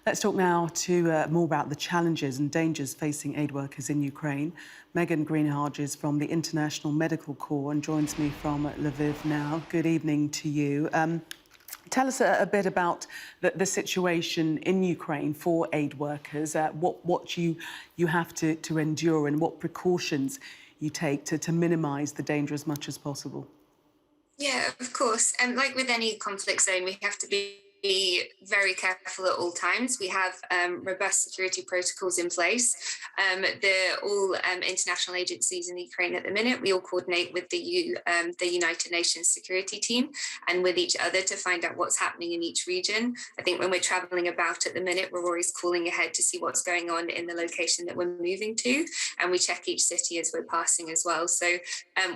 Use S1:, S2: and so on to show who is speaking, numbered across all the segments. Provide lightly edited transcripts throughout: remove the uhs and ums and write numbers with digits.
S1: Let's talk now to more about the challenges and dangers facing aid workers in Ukraine. Megan Greenhalgh is from the International Medical Corps and joins me from Lviv now. Good evening to you. Tell us a bit about the situation in Ukraine for aid workers, what you have to endure and what precautions you take to minimise the danger as much as possible.
S2: Yeah, of course. And like with any conflict zone, we have to be very careful at all times. We have robust security protocols in place. They're all international agencies in Ukraine at the minute. We all coordinate with the United Nations security team and with each other to find out what's happening in each region. I think when we're traveling about at the minute, we're always calling ahead to see what's going on in the location that we're moving to. And we check each city as we're passing as well. So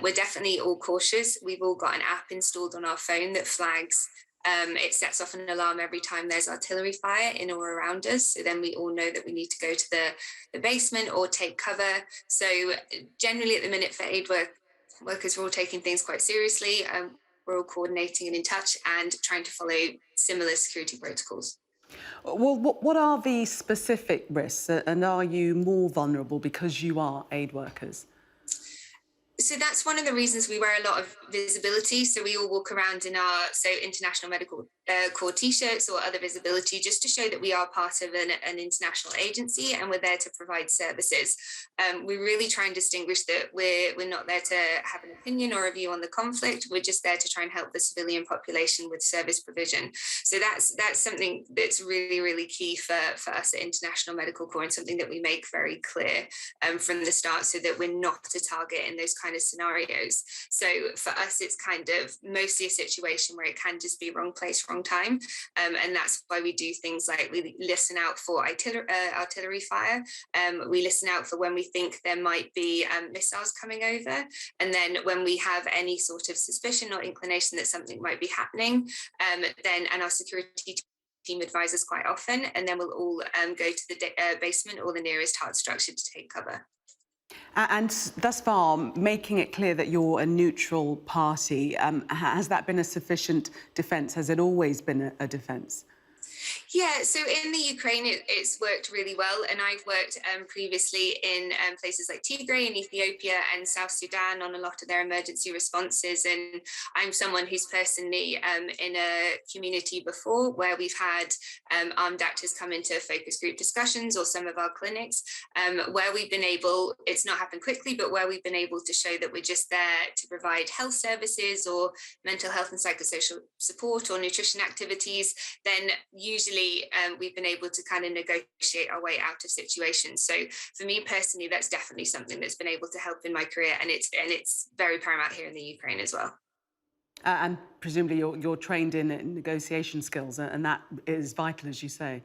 S2: we're definitely all cautious. We've all got an app installed on our phone that flags. It sets off an alarm every time there's artillery fire in or around us. So then we all know that we need to go to the basement or take cover. So generally at the minute for workers, we're all taking things quite seriously. We're all coordinating and in touch and trying to follow similar security protocols.
S1: Well, what are the specific risks and are you more vulnerable because you are aid workers?
S2: So that's one of the reasons we wear a lot of visibility. So we all walk around in our International Medical Corps t-shirts or other visibility, just to show that we are part of an international agency and we're there to provide services. We really try and distinguish that we're not there to have an opinion or a view on the conflict. We're just there to try and help the civilian population with service provision. So that's something that's really, really key for us at International Medical Corps, and something that we make very clear from the start, so that we're not a target in those kind of scenarios. So for us, it's kind of mostly a situation where it can just be wrong place, wrong time. And that's why we do things like we listen out for artillery fire. We listen out for when we think there might be missiles coming over. And then when we have any sort of suspicion or inclination that something might be happening, and our security team advises quite often, and then we'll all go to the basement or the nearest hard structure to take cover.
S1: And thus far, making it clear that you're a neutral party, has that been a sufficient defence? Has it always been a defence?
S2: Yeah, so in the Ukraine, it's worked really well. And I've worked previously in places like Tigray and Ethiopia and South Sudan on a lot of their emergency responses. And I'm someone who's personally in a community before where we've had armed actors come into focus group discussions or some of our clinics, where we've been able, it's not happened quickly, but where we've been able to show that we're just there to provide health services or mental health and psychosocial support or nutrition activities, then usually we've been able to kind of negotiate our way out of situations. So for me personally, that's definitely something that's been able to help in my career, and it's very paramount here in the Ukraine as well.
S1: And presumably you're trained in negotiation skills, and that is vital, as you say.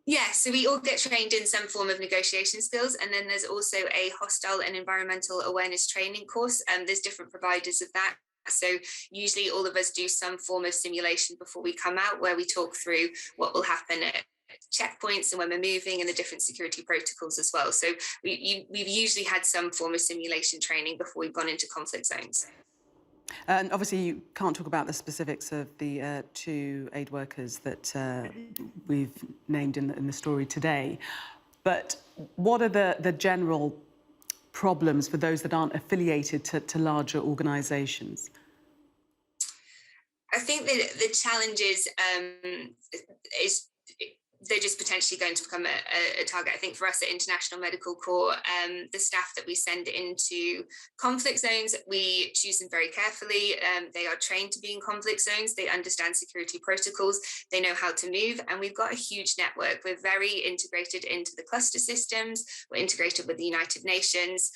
S2: Yeah, so we all get trained in some form of negotiation skills, and then there's also a hostile and environmental awareness training course, and there's different providers of that. So usually all of us do some form of simulation before we come out, where we talk through what will happen at checkpoints and when we're moving, and the different security protocols as well. So we've usually had some form of simulation training before we've gone into conflict zones.
S1: And obviously you can't talk about the specifics of the two aid workers that we've named in the story today, but what are the general problems for those that aren't affiliated to larger organisations?
S2: I think that the challenge is they're just potentially going to become a target. I think for us at International Medical Corps, the staff that we send into conflict zones, we choose them very carefully. They are trained to be in conflict zones. They understand security protocols. They know how to move. And we've got a huge network. We're very integrated into the cluster systems. We're integrated with the United Nations.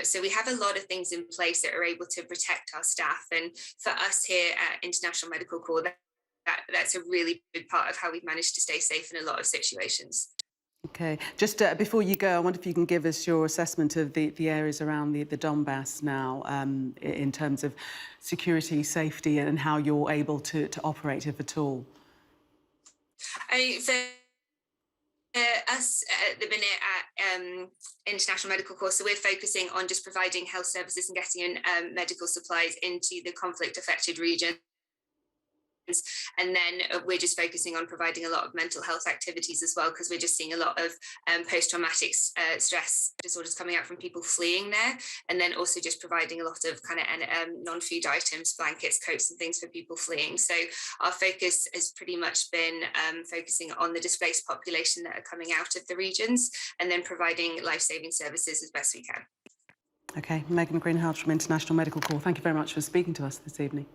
S2: So we have a lot of things in place that are able to protect our staff. And for us here at International Medical Corps, that's a really big part of how we've managed to stay safe in a lot of situations.
S1: Okay, just before you go, I wonder if you can give us your assessment of the areas around the Donbass now, in terms of security, safety, and how you're able to operate, if at all.
S2: For us at the minute at International Medical Corps, so we're focusing on just providing health services and getting in medical supplies into the conflict-affected region. And then we're just focusing on providing a lot of mental health activities as well, because we're just seeing a lot of post-traumatic stress disorders coming out from people fleeing there. And then also just providing a lot of kind of non-food items, blankets, coats and things for people fleeing. So our focus has pretty much been focusing on the displaced population that are coming out of the regions, and then providing life-saving services as best we can.
S1: Okay, Megan Greenhalgh from International Medical Corps, thank you very much for speaking to us this evening.